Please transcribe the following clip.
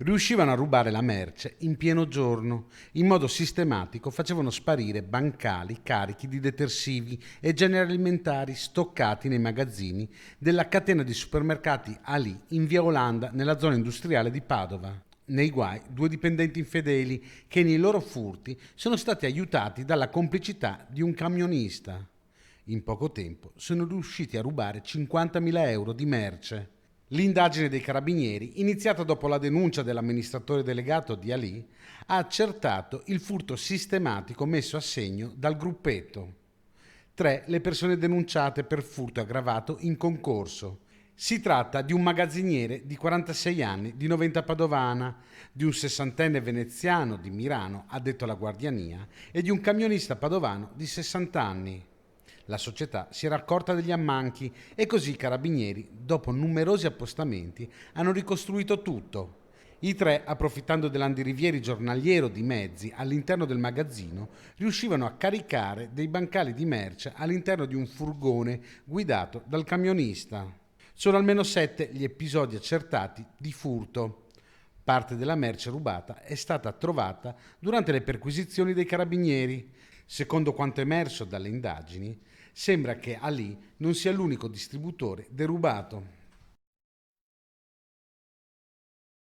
Riuscivano a rubare la merce in pieno giorno. In modo sistematico facevano sparire bancali carichi di detersivi e generi alimentari stoccati nei magazzini della catena di supermercati Ali in via Olanda, nella zona industriale di Padova. Nei guai, due dipendenti infedeli che nei loro furti sono stati aiutati dalla complicità di un camionista. In poco tempo sono riusciti a rubare 50.000 euro di merce. L'indagine dei carabinieri, iniziata dopo la denuncia dell'amministratore delegato di Ali, ha accertato il furto sistematico messo a segno dal gruppetto. 3 le persone denunciate per furto aggravato in concorso. Si tratta di un magazziniere di 46 anni di Noventa Padovana, di un sessantenne veneziano di Milano addetto alla guardiania e di un camionista padovano di 60 anni. La società si era accorta degli ammanchi e così i carabinieri, dopo numerosi appostamenti, hanno ricostruito tutto. I 3, approfittando dell'andirivieri giornaliero di mezzi all'interno del magazzino, riuscivano a caricare dei bancali di merce all'interno di un furgone guidato dal camionista. Sono almeno 7 gli episodi accertati di furto. Parte della merce rubata è stata trovata durante le perquisizioni dei carabinieri. Secondo quanto emerso dalle indagini, sembra che Ali non sia l'unico distributore derubato.